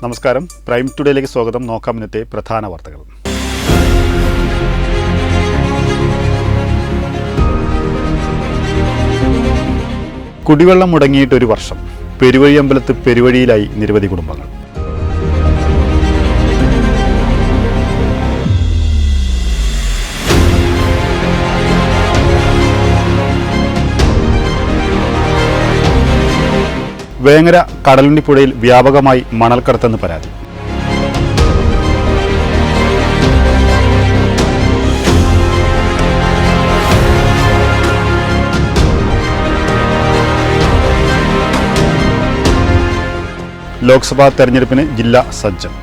നമസ്കാരം, പ്രൈം ടുഡേയിലേക്ക് സ്വാഗതം. നോക്കാം ഇന്നത്തെ പ്രധാന വാർത്തകൾ. കുടിവെള്ളം മുടങ്ങിയിട്ട് ഒരു വർഷം. പെരുവഴി അമ്പലത്ത് പെരുവഴിയിലായി നിരവധി കുടുംബങ്ങൾ. വേങ്ങര കടലുണ്ടിപ്പുഴയിൽ വ്യാപകമായി മണൽക്കടത്തെന്ന് പരാതി. ലോക്സഭാ തെരഞ്ഞെടുപ്പിന് ജില്ല സജ്ജം.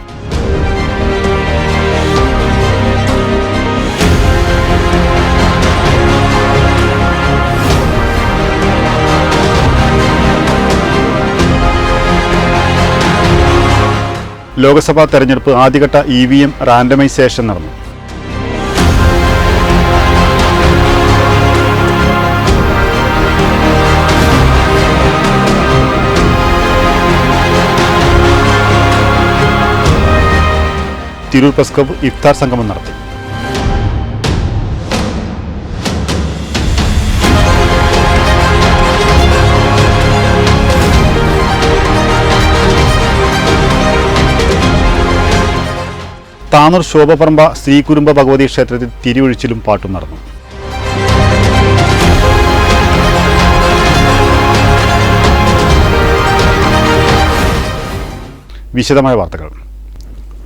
ലോക്സഭാ തെരഞ്ഞെടുപ്പ് ആദ്യഘട്ട EVM റാൻഡമൈസേഷൻ നടന്നു. തിരൂർ പ്രസ് ക്ലബ്ബ് ഇഫ്താർ സംഗമം നടത്തി. താനൂർ ശോഭപറമ്പ ശ്രീകുരുംബ ഭഗവതി ക്ഷേത്രത്തിൽ തിരിയൊഴിച്ചിലും പാട്ടും നടന്നു. വിശദമായ വാർത്തകൾ.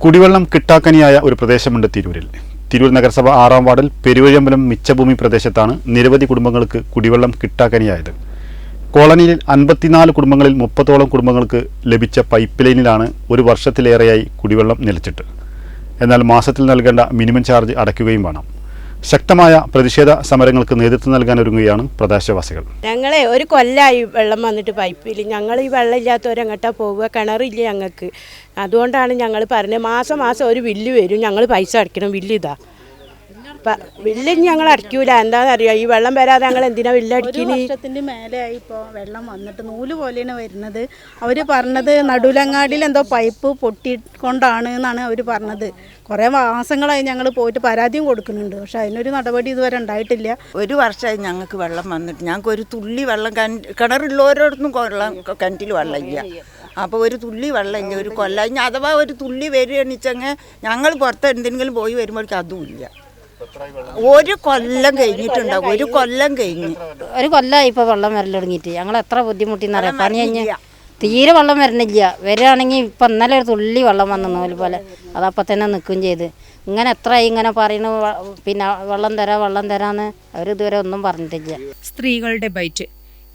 കുടിവെള്ളം കിട്ടാക്കനിയായ ഒരു പ്രദേശമുണ്ട് തിരൂരിൽ. തിരൂർ നഗരസഭ 6-ാം വാർഡിൽ പെരുവഴിയമ്പലം മിച്ചഭൂമി പ്രദേശത്താണ് നിരവധി കുടുംബങ്ങൾക്ക് കുടിവെള്ളം കിട്ടാക്കനിയായത്. കോളനിയിൽ 54 കുടുംബങ്ങളിൽ 30ഓളം കുടുംബങ്ങൾക്ക് ലഭിച്ച പൈപ്പ് ലൈനിലാണ് ഒരു വർഷത്തിലേറെയായി കുടിവെള്ളം നിലച്ചിട്ട്. എന്നാൽ മാസത്തിൽ നൽകേണ്ട മിനിമം ചാർജ് അടയ്ക്കുകയും വേണം. ശക്തമായ പ്രതിഷേധ സമരങ്ങൾക്ക് നേതൃത്വം നൽകാനൊരുങ്ങുകയാണ് പ്രദേശവാസികൾ. ഞങ്ങളെ ഒരു കൊല്ലമായി വെള്ളം വന്നിട്ട് പൈപ്പിൽ. ഞങ്ങൾ ഈ വെള്ളം ഇല്ലാത്തവരെങ്ങോട്ടാ പോവുക? കിണറില്ല ഞങ്ങൾക്ക്. അതുകൊണ്ടാണ് ഞങ്ങൾ പറഞ്ഞത് മാസം ഒരു ബില്ല് വരും, ഞങ്ങൾ പൈസ അടയ്ക്കണം. ബില്ല് ബില്ല് ഞങ്ങൾ അടയ്ക്കൂല. എന്താണെന്നറിയാം, ഈ വെള്ളം വരാതെ ഞങ്ങൾ എന്തിനാ ബില്ലടിക്കുന്നത്? വർഷത്തിൻ്റെ മേലെയായി ഇപ്പോൾ വെള്ളം വന്നിട്ട് നൂല് പോലെയാണ് വരുന്നത്. അവർ പറഞ്ഞത് നടുലങ്ങാടിയിൽ എന്തോ പൈപ്പ് പൊട്ടിക്കൊണ്ടാണ് എന്നാണ് അവർ പറഞ്ഞത്. കുറേ മാസങ്ങളായി ഞങ്ങൾ പോയിട്ട് പരാതിയും കൊടുക്കുന്നുണ്ട്. പക്ഷെ അതിനൊരു നടപടി ഇതുവരെ ഉണ്ടായിട്ടില്ല. ഒരു വർഷമായി ഞങ്ങൾക്ക് വെള്ളം വന്നിട്ട് ഞങ്ങൾക്ക് ഒരു തുള്ളി വെള്ളം കിണറുള്ളവരോടൊന്നും കിണറ്റിൽ വെള്ളമില്ല. അപ്പോൾ ഒരു തുള്ളി വെള്ളമില്ല, ഒരു കൊല്ലം. ഇനി അഥവാ ഒരു തുള്ളി വരികയാണെച്ചെങ്കിൽ ഞങ്ങൾ പുറത്ത് എന്തെങ്കിലും പോയി വരുമ്പോഴേക്കും അതും ഇല്ല. ഒരു കൊല്ലം കഴിഞ്ഞിട്ടുണ്ടാവും, ഒരു കൊല്ലം ഇപ്പോൾ വെള്ളം വരൽ തുടങ്ങിയിട്ട് ഞങ്ങൾ എത്ര ബുദ്ധിമുട്ടിന്നറിയാം. പനി കഴിഞ്ഞ് തീരെ വെള്ളം വരണില്ല. വരികയാണെങ്കിൽ ഇപ്പം ഇന്നലെ ഒരു തുള്ളി വെള്ളം വന്നു പോലെ അതപ്പം തന്നെ നിൽക്കുകയും ചെയ്ത്. ഇങ്ങനെ എത്രയായി ഇങ്ങനെ പറയുന്നു, പിന്നെ വെള്ളം തരാമെന്ന് അവരിതുവരെ ഒന്നും പറഞ്ഞിട്ടില്ല. സ്ത്രീകളുടെ ബൈറ്റ്.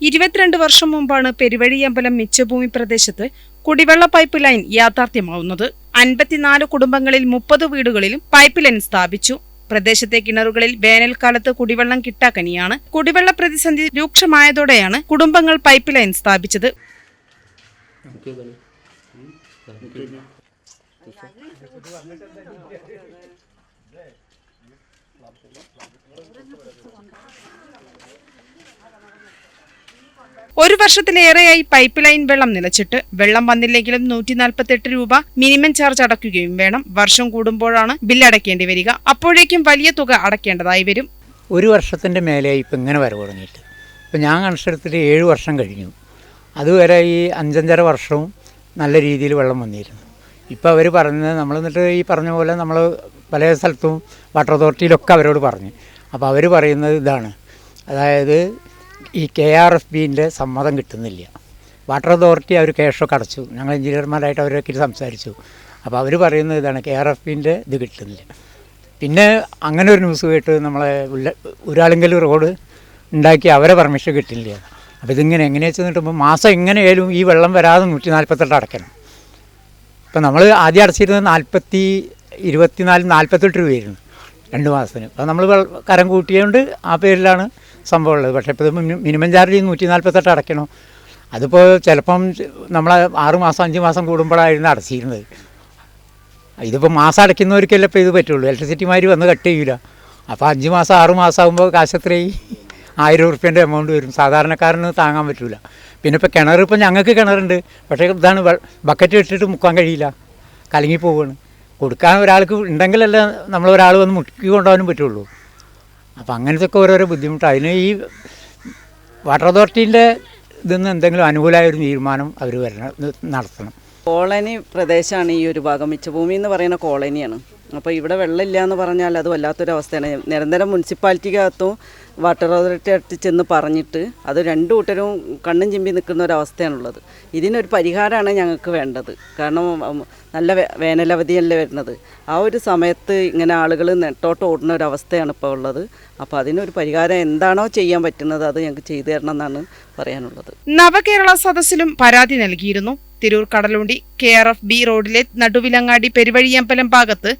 22 വർഷം മുമ്പാണ് പെരുവഴിയമ്പലം മിച്ചഭൂമി പ്രദേശത്ത് കുടിവെള്ള പൈപ്പ് ലൈൻ യാഥാർത്ഥ്യമാവുന്നത്. 54 കുടുംബങ്ങളിൽ 30 വീടുകളിലും പൈപ്പ് ലൈൻ സ്ഥാപിച്ചു. പ്രദേശത്തെ കിണറുകളിൽ വേനൽക്കാലത്ത് കുടിവെള്ളം കിട്ടാക്കനിയാണ്. കുടിവെള്ള പ്രതിസന്ധി രൂക്ഷമായതോടെയാണ് കുടുംബങ്ങൾ പൈപ്പ് ലൈൻ സ്ഥാപിച്ചത്. ഒരു വർഷത്തിലേറെയായി പൈപ്പ് ലൈൻ വെള്ളം നിലച്ചിട്ട്. വെള്ളം വന്നില്ലെങ്കിലും 148 രൂപ മിനിമം ചാർജ് അടയ്ക്കുകയും വേണം. വർഷം കൂടുമ്പോഴാണ് ബില്ലടയ്ക്കേണ്ടി വരിക. അപ്പോഴേക്കും വലിയ തുക അടയ്ക്കേണ്ടതായി വരും. ഒരു വർഷത്തിൻ്റെ മേലെയായി ഇപ്പം ഇങ്ങനെ വരവ് തുടങ്ങിയിട്ട്. ഇപ്പം ഞാൻ കണക്കെടുത്തിട്ട് 7 വർഷം കഴിഞ്ഞു. അതുവരെ ഈ 5-5.5 വർഷവും നല്ല രീതിയിൽ വെള്ളം വന്നിരുന്നു. ഇപ്പോൾ അവർ പറഞ്ഞത് നമ്മൾ എന്നിട്ട് ഈ പറഞ്ഞ പോലെ നമ്മൾ പല സ്ഥലത്തും വാട്ടർ അതോറിറ്റിയിലൊക്കെ അവരോട് പറഞ്ഞു. അപ്പോൾ അവർ പറയുന്നത് ഇതാണ്, അതായത് ഈ KRFBൻ്റെ സമ്മതം കിട്ടുന്നില്ല. വാട്ടർ അതോറിറ്റി അവർ ക്യാഷൊക്കെ അടച്ചു. ഞങ്ങൾ എഞ്ചിനീയർമാരായിട്ട് അവരൊക്കെ സംസാരിച്ചു. അപ്പോൾ അവർ പറയുന്നത് ഇതാണ്, KRFBൻ്റെ ഇത് കിട്ടുന്നില്ല. പിന്നെ അങ്ങനെ ഒരു ന്യൂസ് കേട്ട് നമ്മളെ ഒരാളെങ്കിലും റോഡ് ഉണ്ടാക്കി അവരെ പെർമിഷൻ കിട്ടില്ല. അപ്പോൾ ഇതിങ്ങനെ എങ്ങനെയാ വെച്ചിട്ടുമ്പോൾ മാസം എങ്ങനെയായാലും ഈ വെള്ളം വരാതെ 148 അടയ്ക്കണം. ഇപ്പം നമ്മൾ ആദ്യം അടച്ചിരുന്നത് 48 രൂപയായിരുന്നു 2 മാസത്തിന്. അപ്പോൾ നമ്മൾ കരം കൂട്ടിയതുകൊണ്ട് ആ പേരിലാണ് സംഭവമുള്ളത്. പക്ഷേ ഇപ്പോൾ ഇത് മിനിമം ചാർജ് 148 അടയ്ക്കണം. അതിപ്പോൾ ചിലപ്പം നമ്മൾ 6 മാസം 5 മാസം കൂടുമ്പോഴായിരുന്നു അടച്ചിരുന്നത്. ഇതിപ്പോൾ മാസം അടയ്ക്കുന്നവർക്കല്ലേ ഇപ്പോൾ ഇത് പറ്റുള്ളൂ. ഇലക്ട്രിസിറ്റിമാർ വന്ന് കട്ട് ചെയ്യില്ല. അപ്പോൾ 5 മാസം 6 മാസം ആകുമ്പോൾ കാശ് എത്രയായി? 1000 റുപ്യേൻ്റെ എമൗണ്ട് വരും. സാധാരണക്കാരന് താങ്ങാൻ പറ്റില്ല. പിന്നെ ഇപ്പോൾ കിണർ, ഇപ്പോൾ ഞങ്ങൾക്ക് കിണറുണ്ട്, പക്ഷേ ഇതാണ് ബക്കറ്റ് ഇട്ടിട്ട് മുക്കാൻ കഴിയില്ല, കലങ്ങി പോവുകയാണ്. കൊടുക്കാൻ ഒരാൾക്ക് ഉണ്ടെങ്കിലല്ല നമ്മൾ ഒരാൾ വന്ന് മുക്കി കൊണ്ടുപോകാനും പറ്റുള്ളൂ. അപ്പോൾ അങ്ങനത്തെ ഒക്കെ ഓരോരോ ബുദ്ധിമുട്ട്. അതിന് ഈ വാട്ടർ അതോറിറ്റീൻ്റെ ഇതിന്ന് എന്തെങ്കിലും അനുകൂലമായ ഒരു തീരുമാനം അവർ നടത്തണം. കോളനി പ്രദേശമാണ് ഈ ഒരു ഭാഗം. മിച്ചഭൂമി എന്ന് പറയുന്ന കോളനിയാണ്. അപ്പോൾ ഇവിടെ വെള്ളമില്ല എന്ന് പറഞ്ഞാൽ അത് വല്ലാത്തൊരവസ്ഥയാണ്. നിരന്തരം മുനിസിപ്പാലിറ്റിക്കകത്തും വാട്ടർ അതോറിറ്റി അടുത്ത് ചെന്ന് പറഞ്ഞിട്ട് അത് രണ്ടു കൂട്ടരും കണ്ണും ചിമ്പി നിൽക്കുന്ന ഒരവസ്ഥയാണുള്ളത്. ഇതിനൊരു പരിഹാരമാണ് ഞങ്ങൾക്ക് വേണ്ടത്. കാരണം നല്ല വേനലവധിയല്ലേ വരുന്നത്. ആ ഒരു സമയത്ത് ഇങ്ങനെ ആളുകൾ നെട്ടോട്ട് ഓടുന്ന ഒരവസ്ഥയാണ് ഇപ്പോൾ ഉള്ളത്. അപ്പോൾ അതിനൊരു പരിഹാരം എന്താണോ ചെയ്യാൻ പറ്റുന്നത് അത് ഞങ്ങൾക്ക് ചെയ്തു തരണം എന്നാണ് പറയാനുള്ളത്. നവകേരള സദസ്സിലും പരാതി നൽകിയിരുന്നു. തിരൂർ കടലുണ്ടി KRFB റോഡിലെ നടുവിലങ്ങാടി പെരുവഴിയമ്പലം ഭാഗത്ത്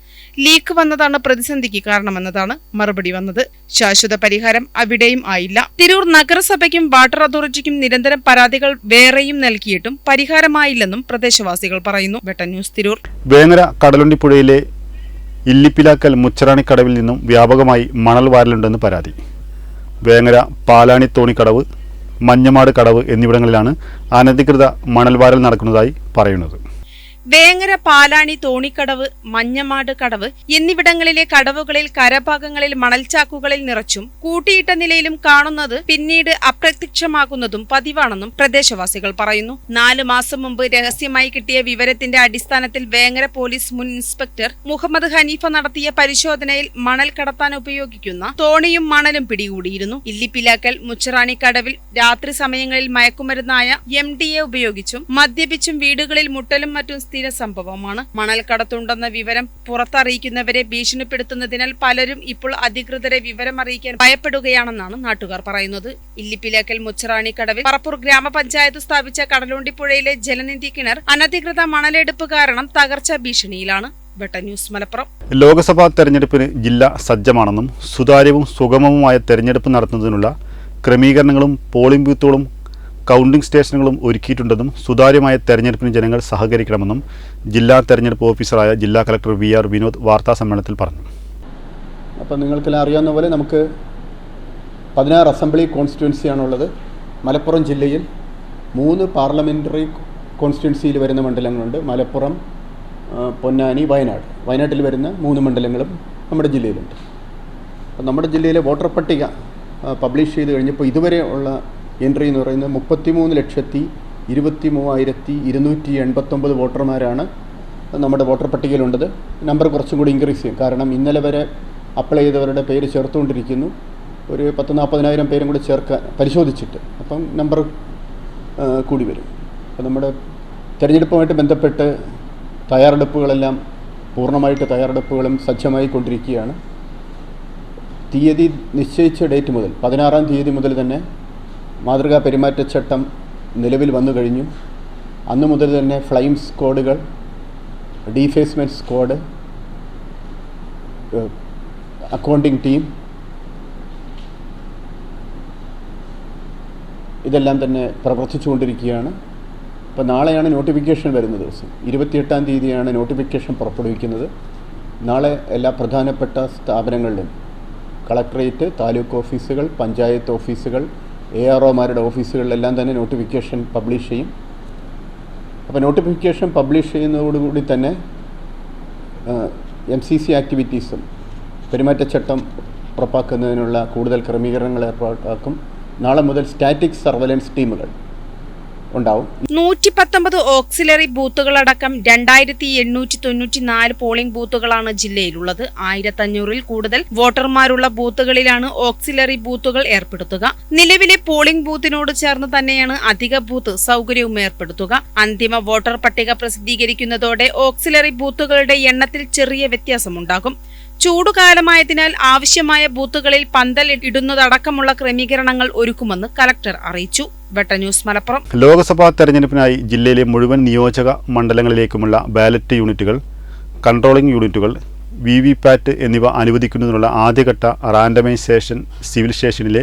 ലീക്ക് വന്നതാണ് പ്രതിസന്ധിക്ക് കാരണമെന്നതാണ് മറുപടി വന്നത്. ശാശ്വത പരിഹാരം അവിടെയും ആയില്ല. തിരൂർ നഗരസഭയ്ക്കും വാട്ടർ അതോറിറ്റിക്കും നിരന്തരം പരാതികൾ വേറെയും നൽകിയിട്ടും പരിഹാരമായില്ലെന്നും പ്രദേശവാസികൾ പറയുന്നു. വെട്ടൻ ന്യൂസ് തിരൂർ. വേങ്ങര കടലുണ്ടി പുഴയിലെ ഇല്ലിപ്പിലാക്കൽ മുച്ചറാണിക്കടവിൽ നിന്നും വ്യാപകമായി മണൽ വാരലുണ്ടെന്ന് പരാതി. വേങ്ങര പാലാണി തോണിക്കടവ്, മഞ്ഞമാട് കടവ് എന്നിവിടങ്ങളിലാണ് അനധികൃത മണൽവാരൽ നടക്കുന്നതായി പറയുന്നത്. വേങ്ങര പാലാണി തോണിക്കടവ്, മഞ്ഞമാട് കടവ് എന്നിവിടങ്ങളിലെ കടവുകളിൽ കരഭാഗങ്ങളിൽ മണൽച്ചാക്കുകളിൽ നിറച്ചും കൂട്ടിയിട്ട നിലയിലും കാണുന്നത് പിന്നീട് അപ്രത്യക്ഷമാകുന്നതും പതിവാണെന്നും പ്രദേശവാസികൾ പറയുന്നു. 4 മാസം മുമ്പ് രഹസ്യമായി കിട്ടിയ വിവരത്തിന്റെ അടിസ്ഥാനത്തിൽ വേങ്ങര പോലീസ് മുൻ ഇൻസ്പെക്ടർ മുഹമ്മദ് ഹനീഫ നടത്തിയ പരിശോധനയിൽ മണൽ കടത്താൻ ഉപയോഗിക്കുന്ന തോണിയും മണലും പിടികൂടിയിരുന്നു. ഇല്ലിപ്പിലാക്കൽ മുച്ചറാണി കടവിൽ രാത്രി സമയങ്ങളിൽ മയക്കുമരുന്നായ MDA ഉപയോഗിച്ചും മദ്യപിച്ചും വീടുകളിൽ മുട്ടലും മറ്റും സ്ഥിര സംഭവമാണ്. മണൽ കടത്തുണ്ടെന്ന വിവരം പുറത്തറിയിക്കുന്നവരെ ഭീഷണിപ്പെടുത്തുന്നതിനാൽ പലരും ഇപ്പോൾ അധികൃതരെ വിവരം അറിയിക്കാൻ ഭയപ്പെടുകയാണെന്നാണ് നാട്ടുകാർ പറയുന്നത്. ഇല്ലിപ്പിലാക്കൽ മുച്ചറാണി കടവിൽ പറപ്പൂർ ഗ്രാമപഞ്ചായത്ത് സ്ഥാപിച്ച കടലുണ്ടി പുഴയിലെ ജലനിധി കിണർ അനധികൃത മണലെടുപ്പ് കാരണം തകർച്ചാ ഭീഷണിയിലാണ്. വെട്ടൻ ന്യൂസ് മലപ്പുറം. ലോക്സഭാ തെരഞ്ഞെടുപ്പിന് ജില്ല സജ്ജമാണെന്നും സുതാര്യവും സുഗമവുമായ തെരഞ്ഞെടുപ്പ് നടത്തുന്നതിനുള്ള ക്രമീകരണങ്ങളും പോളിംഗ് ബൂത്തുകളും കൗണ്ടിംഗ് സ്റ്റേഷനുകളും ഒരുക്കിയിട്ടുണ്ടെന്നും സുതാര്യമായ തെരഞ്ഞെടുപ്പിന് ജനങ്ങൾ സഹകരിക്കണമെന്നും ജില്ലാ തെരഞ്ഞെടുപ്പ് ഓഫീസറായ ജില്ലാ കളക്ടർ VR വിനോദ് വാർത്താസമ്മേളനത്തിൽ പറഞ്ഞു. അപ്പോൾ നിങ്ങൾക്കെല്ലാം അറിയാവുന്ന പോലെ നമുക്ക് 16 അസംബ്ലി കോൺസ്റ്റിറ്റ്യുവൻസിയാണുള്ളത്. മലപ്പുറം ജില്ലയിൽ 3 പാർലമെൻ്ററി കോൺസ്റ്റിറ്റ്യുവൻസിയിൽ വരുന്ന മണ്ഡലങ്ങളുണ്ട്. മലപ്പുറം, പൊന്നാനി, വയനാട്. വയനാട്ടിൽ വരുന്ന 3 മണ്ഡലങ്ങളും നമ്മുടെ ജില്ലയിലുണ്ട്. അപ്പോൾ നമ്മുടെ ജില്ലയിലെ വോട്ടർ പട്ടിക പബ്ലിഷ് ചെയ്ത് കഴിഞ്ഞപ്പോൾ ഇതുവരെ ഉള്ള എൻട്രി എന്ന് പറയുന്നത് 33,23,289 വോട്ടർമാരാണ് നമ്മുടെ വോട്ടർ പട്ടികയിലുള്ളത്. നമ്പർ കുറച്ചും കൂടി ഇൻക്രീസ് ചെയ്യും. കാരണം ഇന്നലെ വരെ അപ്ലൈ ചെയ്തവരുടെ പേര് ചേർത്തുകൊണ്ടിരിക്കുന്നു. ഒരു 10,000-40,000 പേരും കൂടി പരിശോധിച്ചിട്ട് അപ്പം നമ്പർ കൂടി വരും. അപ്പോൾ നമ്മുടെ തിരഞ്ഞെടുപ്പുമായിട്ട് ബന്ധപ്പെട്ട് തയ്യാറെടുപ്പുകളെല്ലാം പൂർണ്ണമായിട്ട് തയ്യാറെടുപ്പുകളും സജ്ജമായി കൊണ്ടിരിക്കുകയാണ്. തീയതി നിശ്ചയിച്ച ഡേറ്റ് മുതൽ 16-ാം തീയതി മുതൽ തന്നെ മാതൃകാ പെരുമാറ്റച്ചട്ടം നിലവിൽ വന്നു കഴിഞ്ഞു. അന്നു മുതൽ തന്നെ ഫ്ലൈയിങ് സ്ക്വാഡുകൾ, ഡീഫേസ്മെൻറ്റ് സ്ക്വാഡ്, അക്കൗണ്ടിംഗ് ടീം ഇതെല്ലാം തന്നെ പ്രവർത്തിച്ചുകൊണ്ടിരിക്കുകയാണ്. ഇപ്പോൾ നാളെയാണ് നോട്ടിഫിക്കേഷൻ വരുന്ന ദിവസം. 28-ാം തീയതിയാണ് നോട്ടിഫിക്കേഷൻ പുറപ്പെടുവിക്കുന്നത്. നാളെ എല്ലാ പ്രധാനപ്പെട്ട സ്ഥാപനങ്ങളിലും കളക്ടറേറ്റ്, താലൂക്ക് ഓഫീസുകൾ, പഞ്ചായത്ത് ഓഫീസുകൾ, AROമാരുടെ ഓഫീസുകളിലെല്ലാം തന്നെ നോട്ടിഫിക്കേഷൻ പബ്ലിഷ് ചെയ്യും. അപ്പോൾ നോട്ടിഫിക്കേഷൻ പബ്ലിഷ് ചെയ്യുന്നതോടുകൂടി തന്നെ MCC ആക്ടിവിറ്റീസും പെരുമാറ്റച്ചട്ടം ഉറപ്പാക്കുന്നതിനുള്ള കൂടുതൽ ക്രമീകരണങ്ങൾ ഏർപ്പാടാക്കും. നാളെ മുതൽ സ്റ്റാറ്റിക് സർവൈലൻസ് ടീമുകൾ ഉണ്ടാവും. 119 ഓക്സിലറി ബൂത്തുകളടക്കം 2894 പോളിംഗ് ബൂത്തുകളാണ് ജില്ലയിലുള്ളത്. 1500-ൽ കൂടുതൽ വോട്ടർമാരുള്ള ബൂത്തുകളിലാണ് ഓക്സിലറി ബൂത്തുകൾ ഏർപ്പെടുത്തുക. നിലവിലെ പോളിംഗ് ബൂത്തിനോട് ചേർന്ന് തന്നെയാണ് അധിക ബൂത്ത് സൗകര്യവും ഏർപ്പെടുത്തുക. അന്തിമ വോട്ടർ പട്ടിക പ്രസിദ്ധീകരിക്കുന്നതോടെ ഓക്സിലറി ബൂത്തുകളുടെ എണ്ണത്തിൽ ചെറിയ വ്യത്യാസമുണ്ടാകും. ചൂടുകാലമായതിനാൽ ആവശ്യമായ ബൂത്തുകളിൽ പന്തൽ ഇടുന്നതടക്കമുള്ള ക്രമീകരണങ്ങൾ ഒരുക്കുമെന്ന് കലക്ടർ അറിയിച്ചു. വെട്ട ന്യൂസ് മലപ്പുറം. ലോക്സഭാ തെരഞ്ഞെടുപ്പിനായി ജില്ലയിലെ മുഴുവൻ നിയോജക മണ്ഡലങ്ങളിലേക്കുമുള്ള ബാലറ്റ് യൂണിറ്റുകൾ, കൺട്രോളിംഗ് യൂണിറ്റുകൾ, VVPAT എന്നിവ അനുവദിക്കുന്നതിനുള്ള ആദ്യഘട്ട റാൻഡമൈസേഷൻ സിവിൽ സ്റ്റേഷനിലെ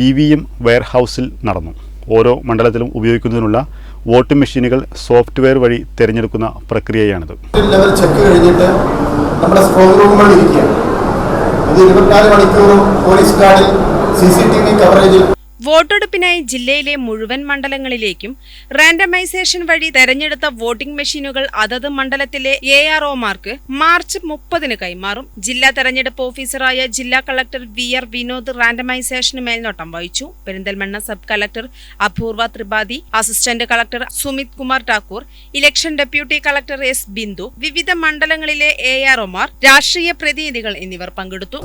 EVM വെയർഹൗസിൽ നടന്നു. ഓരോ മണ്ഡലത്തിലും ഉപയോഗിക്കുന്നതിനുള്ള വോട്ടിംഗ് മെഷീനുകൾ സോഫ്റ്റ്വെയർ വഴി തിരഞ്ഞെടുക്കുന്ന പ്രക്രിയയാണിത്. ലെവൽ ചെക്ക് കഴിഞ്ഞിട്ട് നമ്മുടെ സ്ട്രോങ് റൂമുകളിൽ ഇരിക്കുകയാണ്. ഇത് 24 മണിക്കൂറും പോലീസ് ഗാർഡിൽ CCTV കവറേജിൽ. വോട്ടെടുപ്പിനായി ജില്ലയിലെ മുഴുവൻ മണ്ഡലങ്ങളിലേക്കും റാൻഡമൈസേഷൻ വഴി തെരഞ്ഞെടുത്ത വോട്ടിംഗ് മെഷീനുകൾ അതത് മണ്ഡലത്തിലെ AROമാർക്ക് മാർച്ച് 30-ന് കൈമാറും. ജില്ലാ തെരഞ്ഞെടുപ്പ് ഓഫീസറായ ജില്ലാ കളക്ടർ VR വിനോദ് റാൻഡമൈസേഷന് മേൽനോട്ടം വഹിച്ചു. പെരിന്തൽമണ്ണ സബ് കളക്ടർ അപൂർവ Tripathi, assistant collector Sumit Kumar Thakur, election deputy collector S Bindu, വിവിധ മണ്ഡലങ്ങളിലെ AROമാർ, രാഷ്ട്രീയ പ്രതിനിധികൾ എന്നിവർ പങ്കെടുത്തു.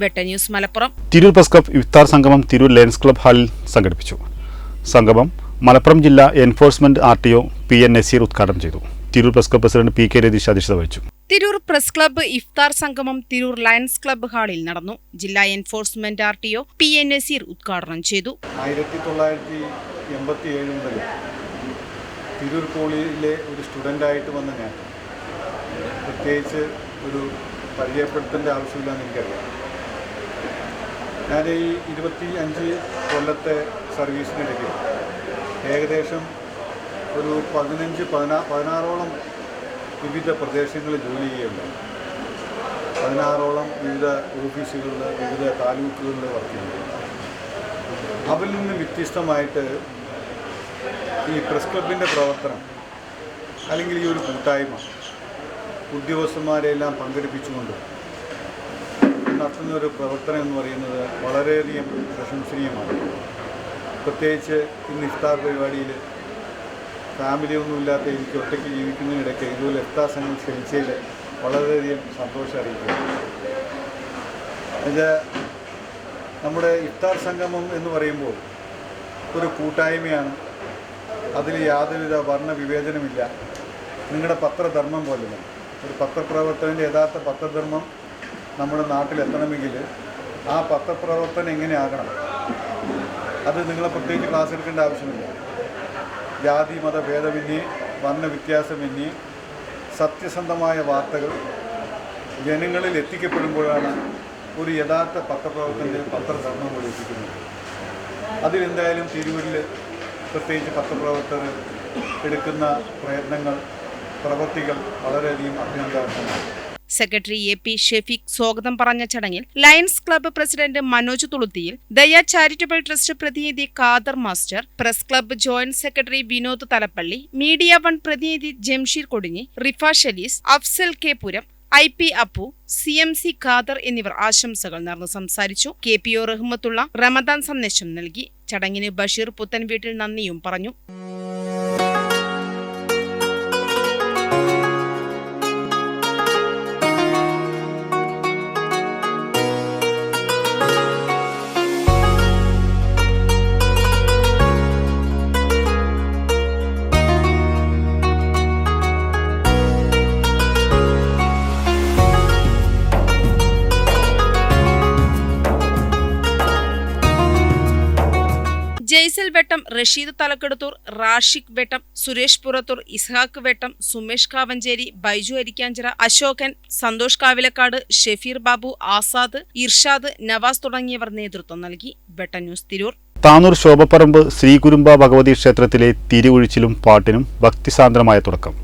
വെട്ടന്യൂസ് മലപ്പുറം. തിരൂർ പ്രസ് ക്ലബ് ഇഫ്താർ സംഗമം തിരൂർ ലയൺസ് ക്ലബ് ഹാളിൽ സംഘടിപ്പിച്ചു. സംഗമം മലപ്പുറം ജില്ലാ എൻഫോഴ്സ്മെന്റ് RTO PN നസീർ ഉദ്ഘാടനം ചെയ്തു. Tirur press club president PK Ratheesh അധ്യക്ഷത വഹിച്ചു. തിരൂർ പ്രസ് ക്ലബ്ബ് ഇഫ്താർ സംഗമം തിരൂർ ലയൺസ് ക്ലബ്ബ് ഹാളിൽ നടന്നു. ജില്ലാ എൻഫോഴ്സ്മെന്റ് RTO PN നസീർ ഉദ്ഘാടനം ചെയ്തു. 1987 മുതൽ തിരൂർ കോളേജിലെ ഒരു സ്റ്റുഡൻ്റായിട്ട് വന്ന ഞാൻ പ്രത്യേകിച്ച് ഒരു പരിചയപ്പെടുത്തേണ്ട ആവശ്യമില്ലെന്ന് എനിക്കറിയാം. ഞാൻ ഈ 25 കൊല്ലത്തെ സർവീസിനിടയ്ക്ക് ഏകദേശം ഒരു 16ഓളം വിവിധ പ്രദേശങ്ങളിൽ ജോലി ചെയ്യുന്നുണ്ട്. 16ഓളം വിവിധ ഓഫീസുകളിൽ, വിവിധ താലൂക്കുകളിൽ വർക്ക് ചെയ്യുന്നുണ്ട്. അതിൽ നിന്ന് വ്യത്യസ്തമായിട്ട് ഈ പ്രസ് ക്ലബിൻ്റെ പ്രവർത്തനം അല്ലെങ്കിൽ ഈ ഒരു കൂട്ടായ്മ ഉദ്യോഗസ്ഥന്മാരെല്ലാം പങ്കെടുപ്പിച്ചുകൊണ്ട് നടത്തുന്നൊരു പ്രവർത്തനം എന്ന് പറയുന്നത് വളരെയധികം പ്രശംസനീയമാണ്. പ്രത്യേകിച്ച് ഇന്ന് ഇഫ്താർ പരിപാടിയിൽ ഫാമിലിയൊന്നുമില്ലാത്ത എനിക്ക് ഒറ്റയ്ക്ക് ജീവിക്കുന്നതിനിടയ്ക്ക് ഇതുപോലെ ഇഫ്താർ സംഘം ക്ഷണിച്ചതിൽ വളരെയധികം സന്തോഷം അറിയിക്കുന്നു. എന്നുവെച്ചാൽ നമ്മുടെ ഇഫ്താർ സംഗമം എന്ന് പറയുമ്പോൾ ഒരു കൂട്ടായ്മയാണ്. അതിൽ യാതൊരുവിധ വർണ്ണവിവേചനമില്ല. നിങ്ങളുടെ പത്രധർമ്മം പോലെയാണ്. ഒരു പത്രപ്രവർത്തകൻ്റെ യഥാർത്ഥ പത്രധർമ്മം നമ്മുടെ നാട്ടിലെത്തണമെങ്കിൽ ആ പത്രപ്രവർത്തനം എങ്ങനെയാകണം, അത് നിങ്ങളെ പ്രത്യേകിച്ച് ക്ലാസ് എടുക്കേണ്ട ആവശ്യമില്ല. ജാതി മത ഭേദമന്യേ, വർണ്ണവ്യത്യാസമന്യേ സത്യസന്ധമായ വാർത്തകൾ ജനങ്ങളിൽ എത്തിക്കപ്പെടുമ്പോഴാണ് ഒരു യഥാർത്ഥ പത്രപ്രവർത്തകൻ്റെ പത്രധർമ്മം കൂടി എത്തിക്കുന്നത്. അതിലെന്തായാലും തിരൂരിൽ പ്രത്യേകിച്ച് പത്രപ്രവർത്തകർ എടുക്കുന്ന പ്രയത്നങ്ങൾ, പ്രവൃത്തികൾ വളരെയധികം അഭിനന്ദനാർഹമാണ്. സെക്രട്ടറി AP ഷെഫീഖ് സ്വാഗതം പറഞ്ഞ ചടങ്ങിൽ ലയൺസ് ക്ലബ്ബ് പ്രസിഡന്റ് മനോജ് തുളുത്തിയിൽ, ദയ ചാരിറ്റബിൾ ട്രസ്റ്റ് പ്രതിനിധി Khader master, press club joint secretary Vinod Thalappilly, media one പ്രതിനിധി ജംഷീർ കൊടിഞ്ഞി, റിഫ ഷലീസ്, അഫ്സൽ K പുരം, IP അപ്പു, CMC ഖാദർ എന്നിവർ ആശംസകൾ നേർന്ന് സംസാരിച്ചു. KPO റഹ്മത്തുള്ള റമദാൻ സന്ദേശം നൽകി. ചടങ്ങിന് ബഷീർ പുത്തൻവീട്ടിൽ നന്ദിയും പറഞ്ഞു. ജയ്സൽ വെട്ടം, റഷീദ് തലക്കെടുത്തൂർ, റാഷിഖ് വെട്ടം, സുരേഷ് പുറത്തൂർ, ഇസ്ഹാഖ് വെട്ടം, സുമേഷ് കാവഞ്ചേരി, ബൈജു അരിക്കാഞ്ചിറ, അശോകൻ, സന്തോഷ് കാവിലക്കാട്, ഷെഫീർ ബാബു, ആസാദ്, ഇർഷാദ്, നവാസ് തുടങ്ങിയവർ നേതൃത്വം നൽകി. വെട്ട ന്യൂസ് തിരൂർ. താനൂർ ശോഭപ്പറമ്പ് ശ്രീകുരുമ്പ ഭഗവതി ക്ഷേത്രത്തിലെ തിരിയൊഴിച്ചിലും പാട്ടിനും ഭക്തിസാന്ദ്രമായ തുടക്കം.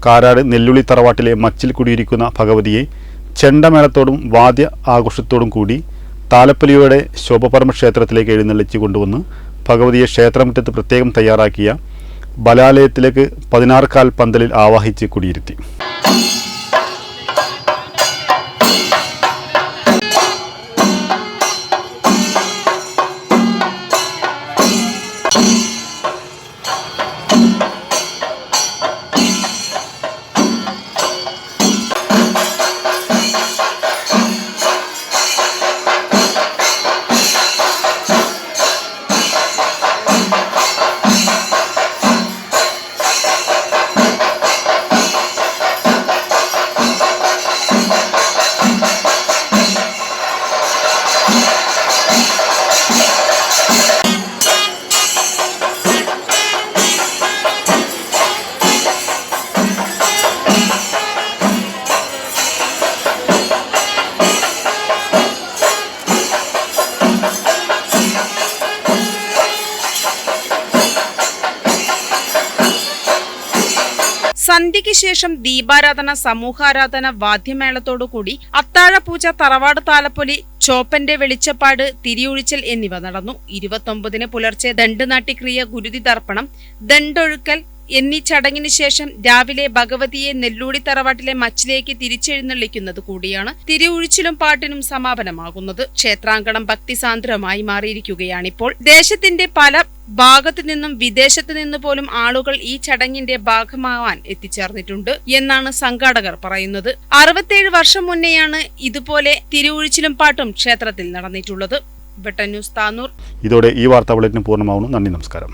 കാരാട് നെല്ലുളി തറവാട്ടിലെ മച്ചിൽ കുടിയിരിക്കുന്ന ഭഗവതിയെ ചെണ്ടമേളത്തോടും വാദ്യ ആഘോഷത്തോടും കൂടി താലപ്പൊലിയോടെ ശോഭപ്പറമ്പ് ക്ഷേത്രത്തിലേക്ക് എഴുന്നള്ളിച്ചു കൊണ്ടുവന്ന് ഭഗവതിയെ ക്ഷേത്രമുറ്റത്ത് പ്രത്യേകം തയ്യാറാക്കിയ ബലാലയത്തിലേക്ക് 16 കാൽ പന്തലിൽ ആവാഹിച്ച് കുടിയിരുത്തി. സന്ധ്യയ്ക്ക് ശേഷം ദീപാരാധന, സമൂഹാരാധന, വാദ്യമേളത്തോടുകൂടി അത്താഴപൂജ, തറവാട് താലപ്പൊലി, ചോപ്പന്റെ വെളിച്ചപ്പാട്, തിരിയൊഴിച്ചൽ എന്നിവ നടന്നു. 29-ന് പുലർച്ചെ ദണ്ഡുനാട്യക്രിയ, ഗുരുതി തർപ്പണം, ദണ്ടൊഴുക്കൽ എന്നീ ചടങ്ങിന് ശേഷം രാവിലെ ഭഗവതിയെ നെല്ലൂടി തറവാട്ടിലെ മച്ചിലേക്ക് തിരിച്ചെഴുന്നള്ളിക്കുന്നത് കൂടിയാണ് തിരിയൊഴിച്ചിലും പാട്ടിനും സമാപനമാകുന്നത്. ക്ഷേത്രാങ്കണം ഭക്തിസാന്ദ്രമായി മാറിയിരിക്കുകയാണിപ്പോൾ. ദേശത്തിന്റെ പല ഭാഗത്തു നിന്നും വിദേശത്തു നിന്ന് പോലും ആളുകൾ ഈ ചടങ്ങിന്റെ ഭാഗമാവാൻ എത്തിച്ചേർന്നിട്ടുണ്ട് എന്നാണ് സംഘാടകർ പറയുന്നത്. 67 വർഷം മുന്നെയാണ് ഇതുപോലെ തിരിയൊഴിച്ചിലും പാട്ടും ക്ഷേത്രത്തിൽ നടന്നിട്ടുള്ളത്. വെട്ടന്യൂസ് താനൂർ. ഇതോടെ ഈ വാർത്താ ബുള്ളറ്റിൻ പൂർണ്ണമാവുന്നു. നന്ദി, നമസ്കാരം.